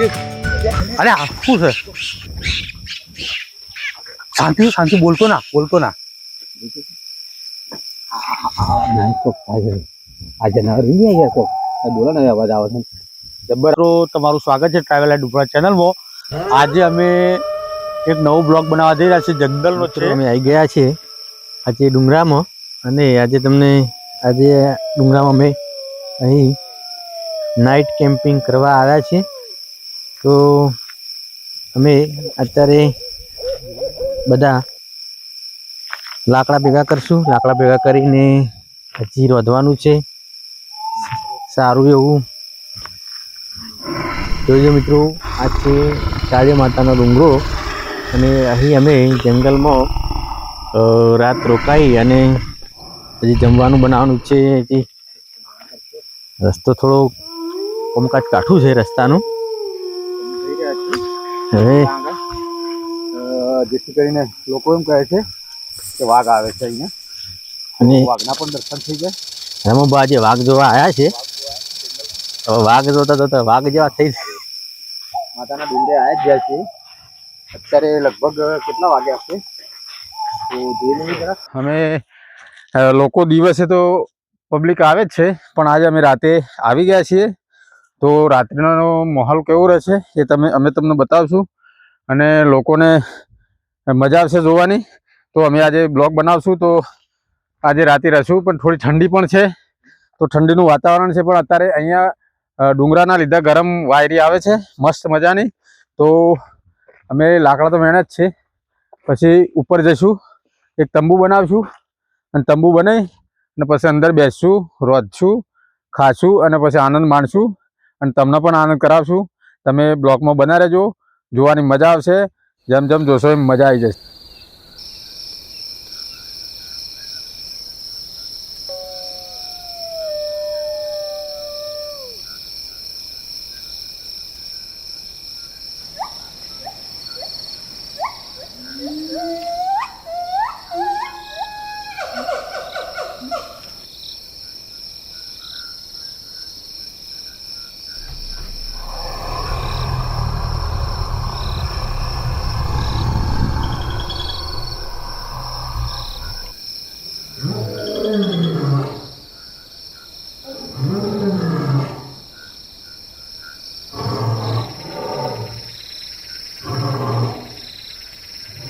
અરે શું છે? શાંતિ શાંતિ, બોલતો ના. આજે ના રહી ગયા તો બોલો ને, અવાજ આવે છે જબર. તમારું સ્વાગત છે ટ્રાવેલ ડુબરા ચેનલમાં. આજે અમે એક નવો બ્લોગ બનાવવા જઈ રહ્યા છીએ. જંગલનો છે. અમે આવી ગયા છીએ આજે ડુંગરામાં, અને આજે ડુંગરામાં અમે અહીં નાઇટ કેમ્પિંગ કરવા આવ્યા છીએ. તો અમે અત્યારે બધા લાકડા ભેગા કરશું. લાકડા ભેગા કરીને હજી રોધવાનું છે સારું એવું. જોઈજો મિત્રો, આ છે કાળી માતાનો ડુંગરો, અને અહીં અમે જંગલમાં રાત રોકાઈ અને હજી જમવાનું બનાવવાનું છે. હજી રસ્તો થોડો કોમકાજ કાઠું છે રસ્તાનું. હવે જેથી કરીને લોકો એમ કહે છે કે વાઘ આવે છે અહીંયા, અને વાઘના પણ દર્શન થઈ જાય. એમાં આજે વાઘ જોવા આવ્યા છે. હવે વાઘ જોતા વાઘ જેવા થઈ માતાના ડુંગરે આવ્યા જ ગયા છે. અત્યારે લગભગ કેટલા વાગે હશે તો જોઈ લઈએ જરા. અમે લોકો દિવસે તો પબ્લિક આવે જ છે, પણ આજે અમે રાતે આવી ગયા છીએ. તો રાત્રિનો માહોલ કેવો રહેશે એ અમે તમને બતાવશું, અને લોકોને મજા આવશે જોવાની. તો અમે આજે બ્લોગ બનાવશું. તો આજે રાતે રહેશું, પણ થોડી ઠંડી પણ છે, તો ઠંડીનું વાતાવરણ છે. પણ અત્યારે અહીંયા ડુંગરાના લીધે ગરમ વાયરી આવે છે મસ્ત મજાની. તો અમે લાકડા તો મહેનત છે, પછી ઉપર જઈશું, એક તંબુ બનાવશું, અને તંબુ બનાવી અને પછી અંદર બેસશું, રોધશું, ખાશું, અને પછી આનંદ માણશું, અને તમને પણ આનંદ કરાવશું. તમે બ્લોગમાં બના રહેજો, જોવાની મજા આવશે. જેમ જેમ જોશો એમ મજા આવી જશે.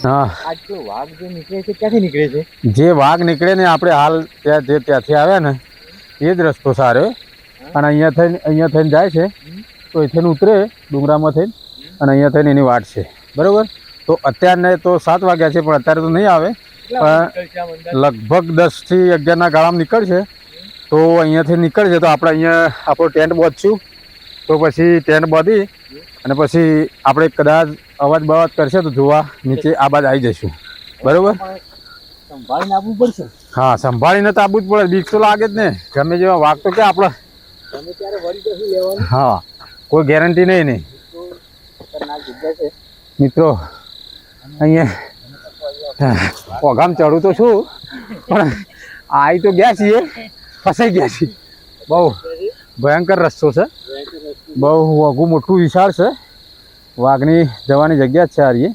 હા, વાઘ જે નીકળે છે ક્યાંથી નીકળે છે? જે વાઘ નીકળે ને આપણે હાલ ત્યાંથી આવ્યા ને એ જ રસ્તો સારો, અને અહીંયા થઈને જાય છે. તો અહીંથી ઉતરે ડુંગરામાં થઈને, અને અહીંયા થઈને એની વાટ છે. બરોબર. તો અત્યારને તો 7 વાગ્યા છે, પણ અત્યારે તો નહીં આવે, પણ લગભગ 10 થી 11 ગાળામાં નીકળશે. તો અહીંયાથી નીકળશે તો આપણે અહીંયા આપણો ટેન્ટ બાંધશું. તો પછી ટેન્ટ બાંધી અને પછી આપણે કદાચ અવાજ બવાજ કરશે તો જોવા નીચે આ બાજુ આવી જઈશું. બરોબર. સંભાળીને આવવું પડશે. હા, સંભાળીને તો આવવું જ પડે. બીક તો લાગે જ ને, ગમે જેવા વાઘ તો કે આપણે ગમે ત્યારે વળી જશું લેવાનું. હા, કોઈ ગેરંટી નહીં. મિત્રો અહીંયા ઓગામ ચડું તો છું, પણ આવી તો ગયા છીએ, ફસાઈ ગયા છીએ. બહુ ભયંકર રસ્તો છે, બહુ વઘું મોટું વિશાળ છે. વાઘની જવાની જગ્યા જ છે આ રહી.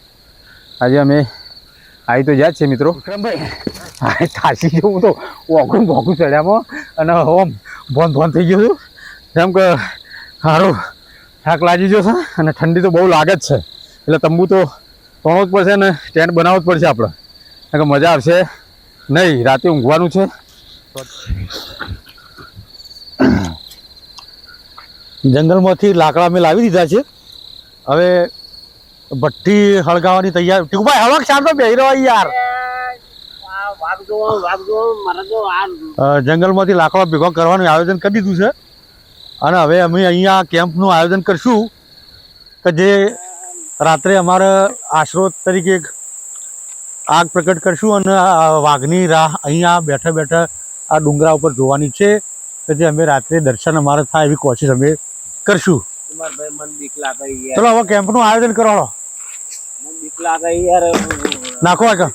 આજે અમે આવી તો જ્યાં જ છે મિત્રો. વિક્રમભાઈ થાસી જવું તો વઘું ચડ્યામાં, અને ઓમ ભોન થઈ ગયું છું. જેમ કે સારું થાક લાગી ગયો છે, અને ઠંડી તો બહુ લાગે જ છે. એટલે તંબુ તો તોડવો જ પડશે, ને ટેન્ટ બનાવવો જ પડશે આપણે, કારણ કે મજા આવશે નહીં. રાતે ઊંઘવાનું છે. જંગલમાંથી લાકડા અમે લાવી દીધા છે. હવે ભઠ્ઠી હળગાવવાની તૈયાર. ટીકુભાઈ હળક શાંતો બેહી રહ્યો યાર. જંગલમાંથી લાકડા ભેગો કરવાનું આયોજન કરી દીધું છે, અને હવે અમે અહીંયા કેમ્પનું આયોજન કરશું કે જે રાત્રે અમારે આશરો તરીકે આગ પ્રગટ કરશું, અને વાઘની રાહ અહીંયા બેઠા બેઠા આ ડુંગરા ઉપર જોવાની છે, કે જે અમે રાત્રે દર્શન અમારે થાય એવી કોશિશ અમે કરશું. ચલો હવે કેમ્પનું આયોજન કરો. નાખો આગળ,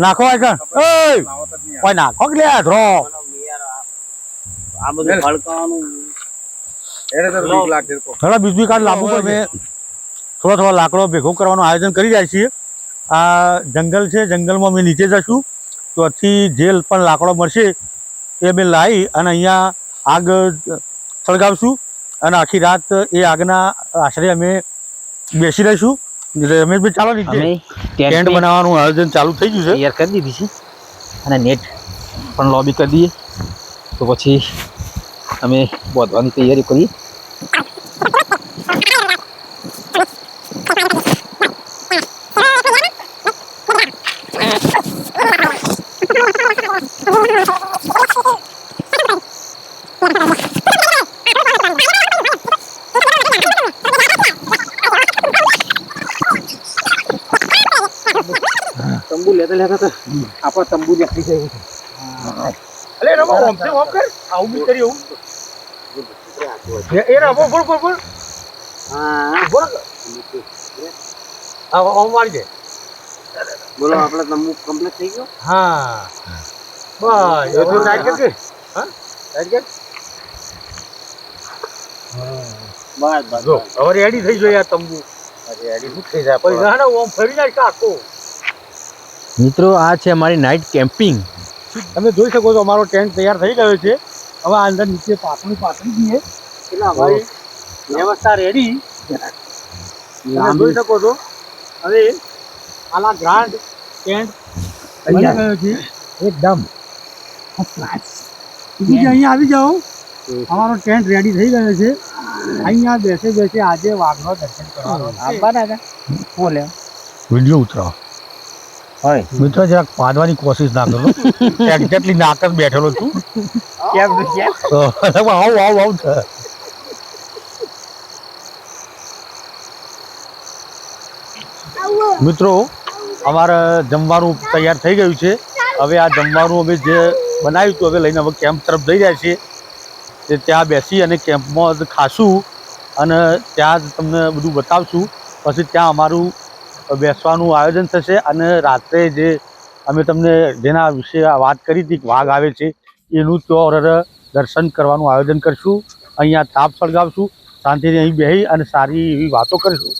નાખો આગળ, નાખો લે ધ્રો. આ બધું ફળકાવાનું થોડા બીજું કાઢ લાંબુ પડશે. થોડો લાકડો ભેગો કરવાનું આયોજન કરી રહ્યા છીએ. આ જંગલ છે, જંગલમાં અમે નીચે જશું તો અહીંથી જે પણ લાકડો મળશે એ અમે લાવી અને અહીંયા આગ સળગાવશું અને આખી રાત એ આગના આશરે અમે બેસી રહીશું. રમેશભાઈ ચાલો નીચે ટેન્ટ બનાવવાનું આયોજન ચાલુ થઈ ગયું છે, તૈયાર કરી દીધી છે અને નેટ પણ લોબી કરી દઈએ તો પછી અમે બોધવાની તૈયારી કરીએ. તંબુ લેતા તો આપણા તંબુ નીકળી જાય છે. અલે રમો ઓમ છે, ઓમ કર આવું બી કરી હું એ રમો બોલ બોલ બોલ. હા બોલ આ ઓમ વાળી દે. બોલો આપણો તંબુ કમ્પ્લીટ થઈ ગયો. હા બસ એ તો ટાઈટ કર કે. હા ટાઈટ કર. બસ જો હવે રેડી થઈ ગયો યાર તંબુ. અરે રેડી શું થઈ જાય પછી ના ઓમ ફરી જાય કાકો. મિત્રો આ છે અમારી નાઇટ કેમ્પિંગ. તમે જોઈ શકો છો અમારો ટેન્ટ તૈયાર થઈ ગયો છે. હવે આ અંદર નીચે પાથરી દઈએ એટલે અમારી વ્યવસ્થા રેડી. તમે જોઈ શકો છો હવે આના ગ્રાન્ડ ટેન્ટ બની ગયો છે એકદમ અહીંયા આવી જાઓ. અમારો ટેન્ટ રેડી થઈ ગયો છે. અહીંયા બેસે આજે વાઘનો દર્શન કરવાનો બોલે વિડીયો ઉતરાવો. હોય મિત્રો જરાક પાડવાની કોશિશ ના કરો. એક્ઝેક્ટલી નાક જ બેઠેલો છું. કેમ આવ મિત્રો અમારે જમવાનું તૈયાર થઈ ગયું છે. હવે આ જમવાનું અમે જે બનાવ્યું હતું હવે લઈને હવે કેમ્પ તરફ જઈ રહ્યા છીએ. તે ત્યાં બેસી અને કેમ્પમાં ખાશું અને ત્યાં જ તમને બધું બતાવશું. પછી ત્યાં અમારું બેસવાનું આયોજન થશે અને રાત્રે જે અમે તમને જેના વિશે વાત કરી હતી વાઘ આવે છે એનું ચોર દર્શન કરવાનું આયોજન કરીશું. અહીંયા તાપ સળગાવશું, શાંતિથી અહીં બેસી અને સારી એવી વાતો કરીશું.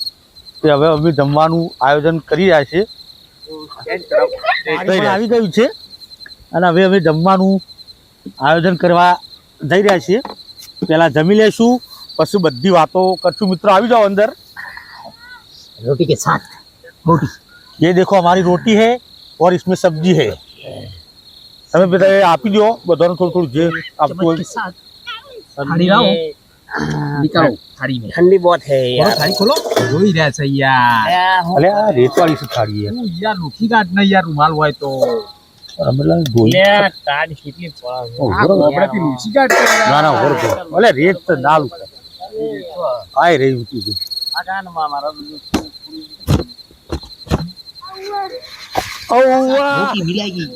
તે હવે અમે જમવાનું આયોજન કરી રહ્યા છીએ. આવી ગયું છે અને હવે અમે જમવાનું આયોજન કરવા જઈ રહ્યા છીએ. પહેલાં જમી લઈશું પછી બધી વાતો કરશું. મિત્રો આવી જાઓ અંદર. रोटी के साथ रोटी ये देखो हमारी रोटी है और इसमें सब्जी है. हमें बताइए आप ही दो बदौर थोड़ी जे आपको थाली लाओ निकालो थाली में. ठंडी बहुत है यार. थाली खोलो. જોઈ રહ્યા છે યાર. अरे यार रेत वाली से थाली है યાર લોખી કાઢ ને યાર રૂમાલ હોય તો मतलब धोई તાડ કેટલી આપણે લોખી કાઢ ना ना और अरे रेत तो डाल आए रही होती थी. આ કાન માં મારા रोटी मिलेगी.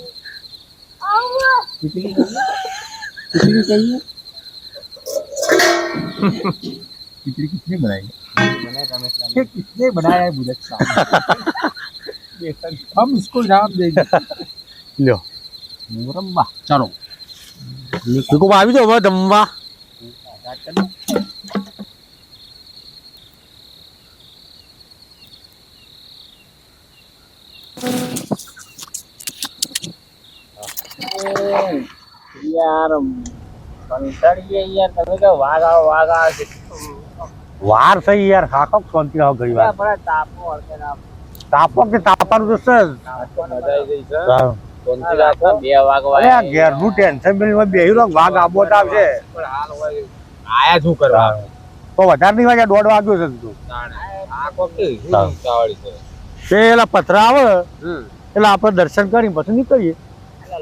कितनी चाहिए? कितनी बनाई? कितने बनाया है बुलेट साहब? हम इसको इनाम देंगे. लो मुरब्बा चलो देखो भाभी तो वो दम्बा यार कंटाळिए यार તમે કે વાઘ આવે વાર થઈ યાર ખાકો શાંતિ આવો ઘણી વાર બડા તાપો હરકે ના તાપો કે તાપાનું તો સર મજા આવી ગઈ છે શાંતિ રાખો બે વાઘ અરે આ ઘેરનું ટેન્શન મેં બેહી રહો વાઘ આબો તો આવશે પણ હાલ હોય આયા શું કરવા તો વધારે નહીં વાગ્યા 1:30 વાગ્યો છે તું આ કોકી ચાવડી છે પેલા પથરા આવે એટલે આપણે દર્શન કરી પછી નીકળીએ.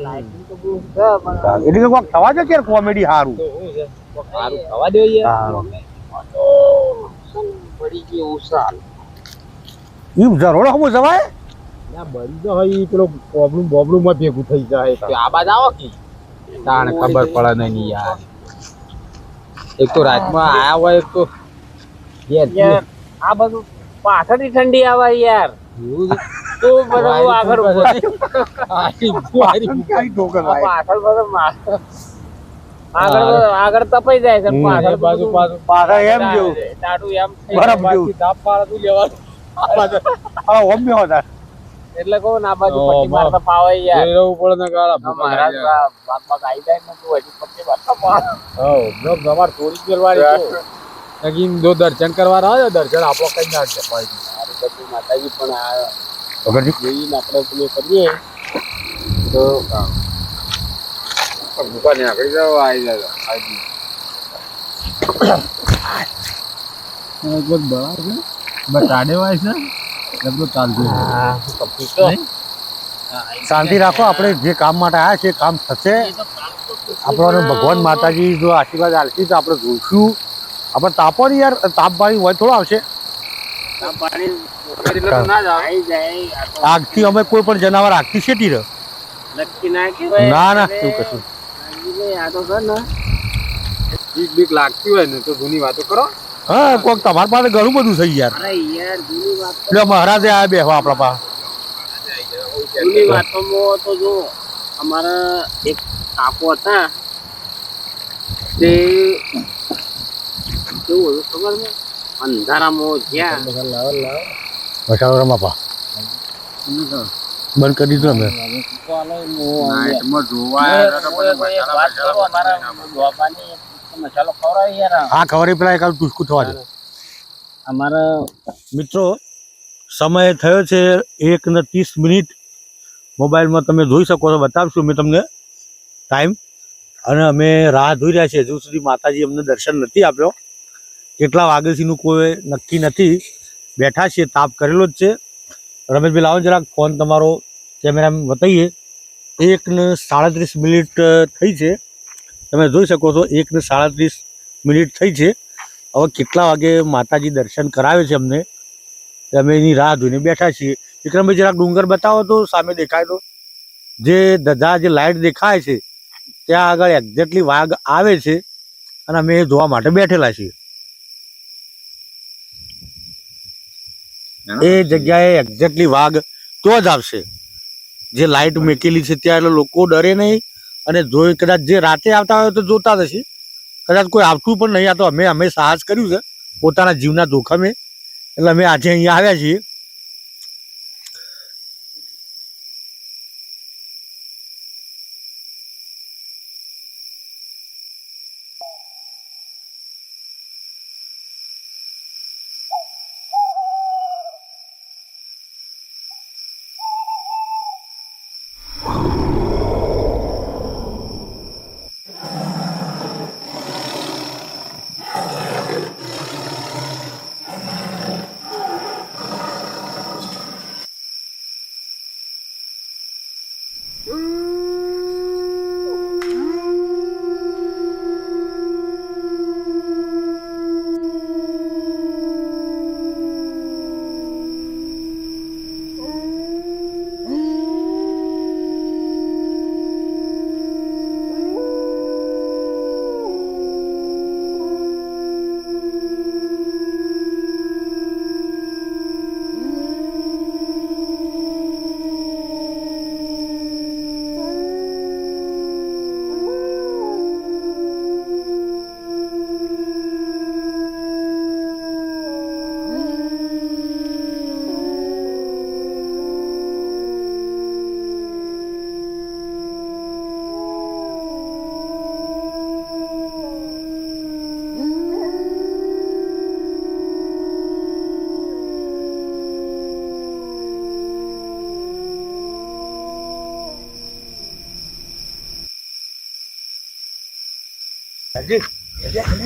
લાઈટિંગ તો બહુ છે પણ એટલે કોક થવા દે કે કોમેડી સારું સારું થવા દે યાર પડી ગઈ ઉસાલ ઈ જરોડો હમો જવાય ના બળી તો હોય પેલો બોબડું માં ભેગું થઈ જાય તો આ બાદ આવો કે તાણ ખબર પડે નહીં યાર. એક તો રાતમાં આયા હોય એક તો યાર આ બધું પાછળથી ઠંડી આવે યાર તો બધું આગળ પાછળ બધું આગળ તપાઈ જાય છે પાછળ બાજુ પાછું પાછળ એમ જેવું ટાટું એમ થઈ બરફ જાય. જેવું તાપ પાડતું લેવાનું હા ઓમ્યો હતા એટલે કહું ને આ બાજુ ઓ, પટ્ટી મારતા પાવાય યાર રહેવું પડે ને ગાળા આ મહારાજ વાત માં આવી જાય ને તું હજી પટ્ટી મારતા પાવ. તમાર થોડી કરવાની નગીન જો દર્શન કરવા આવે દર્શન આપણો કઈ ના જપાય મારી બધી માતાજી પણ આ વગરજી જોઈને આપણે પેલું કરીએ તો દુકાને આગળ જાવ આવી જાય બટાડે વાય છે લગભગ ચાલતું શાંતિ રાખો આપણે જે કામ માટે આવ્યા છે એ કામ થશે આપણને ભગવાન માતાજી જો આશીર્વાદ આપશે તો આપણે જોઈશું આપણે તાપો ને યાર તાપ પાણી હોય થોડો આવશે આ પાણી ના જાવ આવી જાય આ તો આગથી અમે કોઈ પણ જનાવર આગથી શેટી રહ્યો નક્કી ના કહેવાય. ના ના એટલે એવું કશું આ તો છે ને બીક લાગતી હોય ને તો જૂની વાતો કરો હા કોક તમારી પાસે ઘણું બધું થઈ યાર અરે યાર જૂની વાત તો એટલે મહારાજે આ બેહવા આપણા પાસે જૂની વાતોમાં તો જો અમારા એક કાકો હતા તે કેવું હતું ખબર ને અંધારામાં જ્યાં મસાલો રમાપા બંધ કરી દીધું અમે નાઈટમાં જોવા મસાલો ખવડાવે યાર આ ખબર પેલા એક ટૂસકું થવા દે અમારા મિત્રો સમય થયો છે 1:30 મોબાઈલમાં તમે જોઈ શકો છો બતાવશું મેં તમને ટાઈમ અને અમે રાહ જોઈ રહ્યા છીએ હજુ સુધી માતાજી અમને દર્શન નથી આપ્યો કેટલા વાગ્યાથીનું કોઈ નક્કી નથી બેઠા છીએ તાપ કરેલો જ છે રમેશભાઈ લાવો જરાક ફોન તમારો કેમેરામાં બતાવીએ 1:37 થઈ છે તમે જોઈ શકો છો 1:37 થઈ છે હવે કેટલા વાગે માતાજી દર્શન કરાવે છે અમને અમે એની રાહ જોઈને બેઠા છીએ વિક્રમભાઈ જરાક ડુંગર બતાવો તો સામે દેખાય તો જે ધજા જે લાઇટ દેખાય છે ત્યાં આગળ એક્ઝેક્ટલી વાઘ આવે છે અને અમે એ જોવા માટે બેઠેલા છીએ એ જગ્યાએ એક્ઝેક્ટલી વાઘ તો જ આવશે જે લાઇટ મેકેલી છે ત્યાં એટલે લોકો ડરે નહીં અને જોઈ કદાચ જે રાતે આવતા હોય તો જોતા જ હશે કદાચ કોઈ આવતું પણ નહીં આ તો અમે સાહસ કર્યું છે પોતાના જીવના જોખમે એટલે અમે આજે અહીંયા આવ્યા છીએ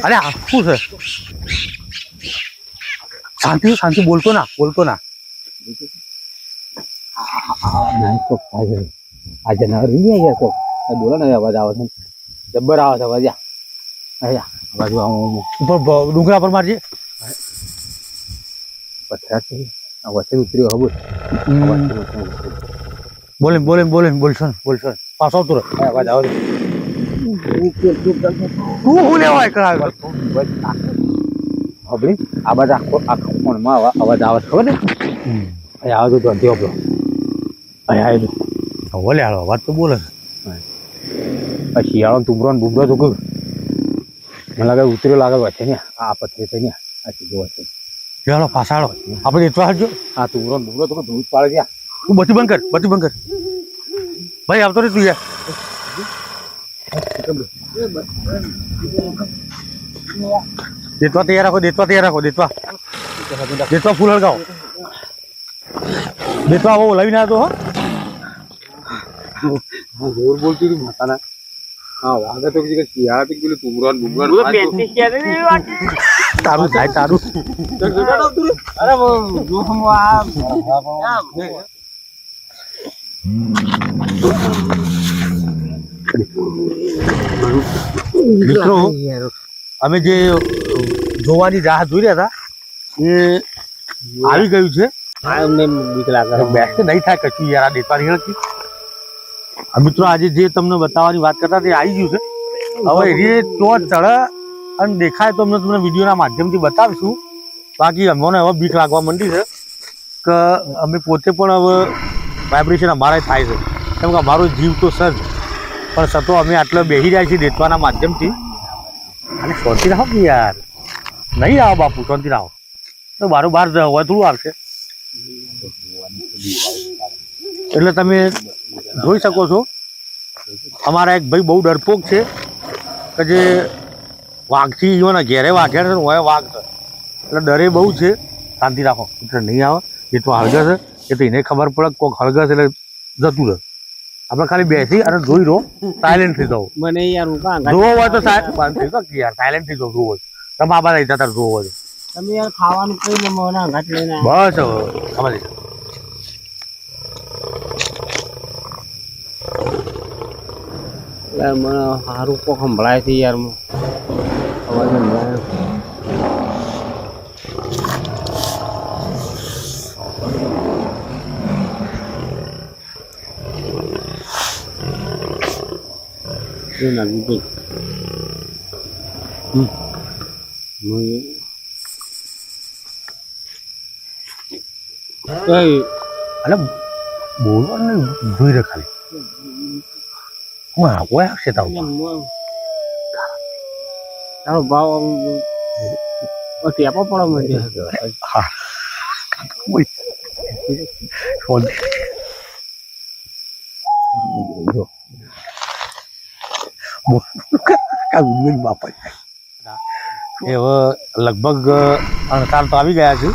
અરે આ શું છે શાંતિ બોલતો ના આ જનાવર નહીં ગયા કોક બોલો ને અવાજ આવે છે જબ્બર આવે છે અવાજ આ બાજુ ઉપર ડુંગરા પર મારજે પથરા છે આ વચ્ચે ઉતર્યો હવે બોલશો ને પાછો આવતો રહે અવાજ આવે તું હું લેવાય કરાવે હવે આ બાજુ આખો ફોનમાં અવાજ આવે છે ખબર ને અહીં આવે તો અંતે આપણો અહીં આવી બોલે હાલો વાત તો બોલે શિયાળો તુબરો ને બુબરો તો મને લાગે ઉતર્યો લાગે વચ્ચે ને આ પથરી થઈ ને આ સીધો વચ્ચે ચાલો પાછાડો આપણે એટલા હાલજો આ તુરો દુરો તો ધૂળ પાડે ગયા તું બધી બંધ કર ભાઈ આવતો રે તું યાર દેતવા તૈયાર રાખો દેતવા ફૂલ હળગાવો દેતવા આવો લાવીને આવ્યો હો જોર બોલતી હતી માતાના હા વાગે તો કીધું કે શિયાળા થી પેલું તુમરાન બુમરાન તારું થાય તારું અરે જો હમ આ મિત્રો અમે જે જોવાની રાહ જોઈ રહ્યા હતા એ આવી ગયું છે અમને બીક લાગે બેસ્ટ નહીં થાય કશું યાર આ દેતવાની હળકી મિત્રો આજે જે તમને બતાવવાની વાત કરતા તે આવી ગયું છે હવે એ તો ચડે અને દેખાય તો અમને તમને વિડીયોના માધ્યમથી બતાવીશું બાકી અમને હવે બીક લાગવા માંડી છે કે અમે પોતે પણ હવે વાઇબ્રેશન અમારે થાય છે કેમ કે અમારો જીવ તો સર પણ છતો અમે આટલો બેસી રહ્યા છીએ દેતવાના માધ્યમથી અને શાંતિ રાખો કે યાર નહીં આવો બાપુ શાંતિ રાખો તો બારો બાર હોય થોડું આવશે એટલે તમે જોઈ શકો છો અમારા એક ભાઈ બહુ ડરપોક છે કે જે વાઘથી ઈવન ઘેરે વાઘેર છે ને હોય વાઘ છે એટલે ડરે બહુ છે શાંતિ રાખો એટલે નહીં આવે એ તો હળગે છે એ તો એને ખબર પડે કોઈક હળગે છે એટલે જતું રહે આપણે ખાલી બેસી અને જોઈ રહો સાયલેન્ટ થઈ જાઓ મને યાર જોવો હોય તો સાયલેન્ટ થઈ જાઓ યાર સાયલેન્ટ થઈ જાઓ જોવો હોય તમે બાબા રહી જતા જોવો હોય તમે યાર ખાવાનું કઈ ને મને ઘાટ લઈને બસ સમજ યાર મને સારું કો સંભળાય છે યાર અવાજ સંભળાય એ નાગી ગઈ અરે બોલવાનું જોઈ રહે ખાલી કોઈ આવશે તારો ભાવ ટેપો પડો મને બાપા એ હવે લગભગ 68 તો આવી ગયા છે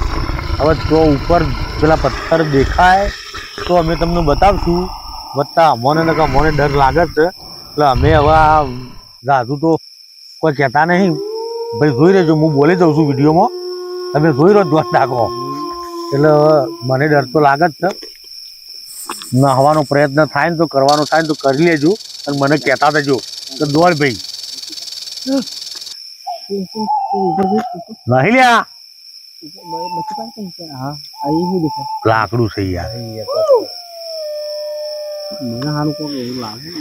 હવે તો ઉપર પેલા પથ્થર દેખાય તો અમે તમને બતાવશું વત્તા મને ડર લાગે છે એટલે અમે હવે આ જાજુ તો કોઈ કહેતા નહીં ભાઈ જોઈ રહેજો હું બોલી દઉં છું વિડીયોમાં તમે જોઈ રહ્યો ધ્વન નાખો એટલે મને ડર તો લાગે જ છે નહાવાનો પ્રયત્ન થાય ને તો કરવાનો થાય ને તો કરી લેજો અને મને કહેતા દેજો તો દોડ ભાઈ નહીં લ્યા લાકડું છે યાર મને સારું કોઈ એવું લાગે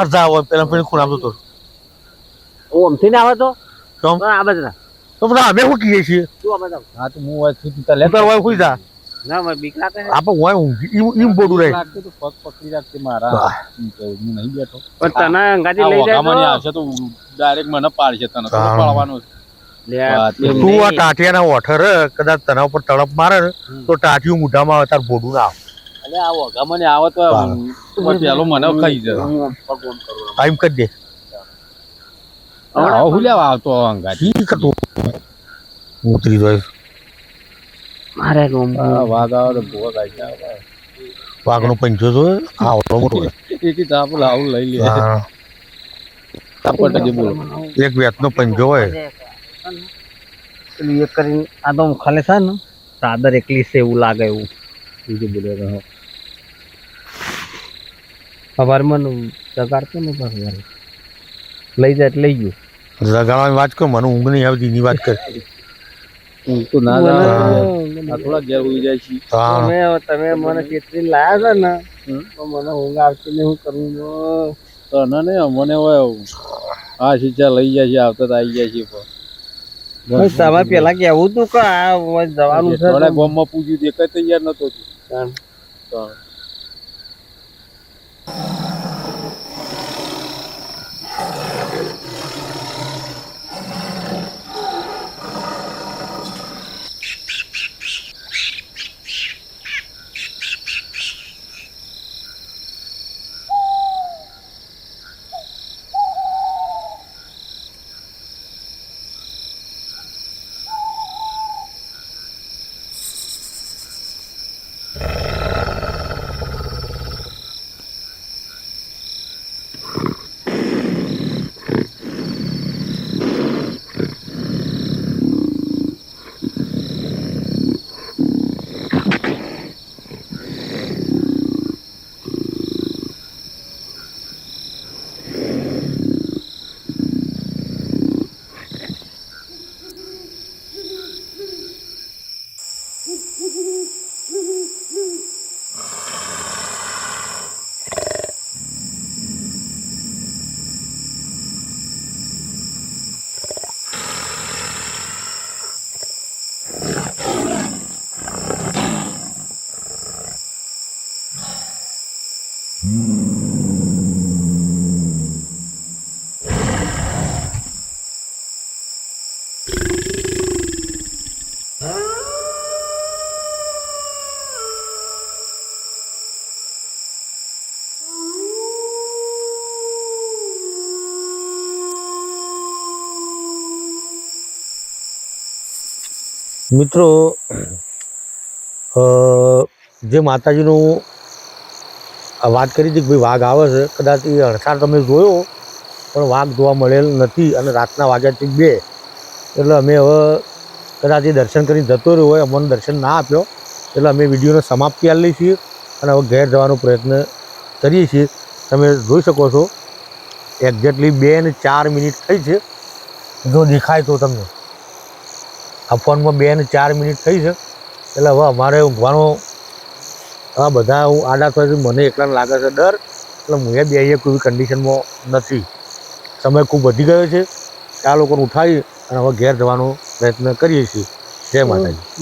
અડધા હોય પેલા પેલી ખૂણામાં તો ઓમથી ના આવે તો કેમ? આ બધા તો બધા અમે શું કહીએ છીએ તું આ બધા હા તો હું હોય છું તું તાર લેતા હોય સુઈ જા ના મને બીક લાગે છે. આપણે હોય ઊંઘી એમ બોડું રહે લાગતું તો પગ પકડી રાખજે મારા વાહ. હું નહીં બેઠો પણ તને અંગાથી આ લઈ જાય વગામણી તો આવશે તો ડાયરેક્ટ મને પાડશે તને તો હા. પાડવાનું લે, વાત એમ તું આ નહીં. ટાટિયાના ઓઠર કદાચ તના ઉપર તડપ મારે ને તો ટાટિયું મોઢામાં આવે તાર બોડું ના આવે અલે આ વગામણી આવે તો વાહ. પેલો મને ખાઈ જાય હું ભગવાન કરું. ટાઈમ કરી દે હવે હું લેવા આવતો અંગાથી ઠીક હતું ઉતરી જાય મારે રોમ વાઘ આવે તો ભૂવા કાઢી જાય વાઘનો પંચો જો આવડો મોટો છે. એક તાપ લાવું લઈ લે હા. તાપટ જે બોલો એક વેતનો પંજો હોય પેલું એક કરીને આ તો ખાલી છે ને ચાદર એકલી છે એવું લાગે એવું બીજું બોલે સવારમાં જગાડતો ને પાછું લઈ જાય એટલે લઈ ગયું જગાડવાની વાત કર મને ઊંઘ નહીં આવતી એની વાત કર તો ના મને- આ થોડા ઘેર ઉઈ જાય છે હા તમે મને ચેતરી લાયા છે ને તો મને ઊંઘ આવતી નહીં હું કરું તો ના ને મને હોય હા શીચા લઈ જાય છે આવતા તો આવી જાય છે તમે પેલા કેવું તું કે આ જવાનું છે થોડા ગામમાં પૂછ્યું તે કઈ તૈયાર નતો તાણ. મિત્રો જે માતાજીનું આ વાત કરી હતી કે ભાઈ વાઘ આવે છે કદાચ એ અણસાર તમે જોયો પણ વાઘ જોવા મળેલ નથી અને રાતના વાગ્યાથી 2 એટલે અમે હવે કદાચ એ દર્શન કરીને જતો રહ્યો હોય અમને દર્શન ના આપ્યો એટલે અમે વિડીયોને સમાપ્તિ આપી છીએ અને હવે ઘેર જવાનો પ્રયત્ન કરીએ છીએ તમે જોઈ શકો છો એક્ઝેક્ટલી 2:04 થઈ છે જો દેખાય તો તમને આ ફોનમાં 2:04 થઈ છે એટલે હવે અમારે ઊંઘવાનો આ બધા હું આડા થવાથી મને એકલાને લાગે છે ડર એટલે હું એ બે કોઈ કન્ડિશનમાં નથી સમય ખૂબ વધી ગયો છે આ લોકોને ઉઠાવી અને હવે ઘેર જવાનો પ્રયત્ન કરીએ છીએ જય માતાજી.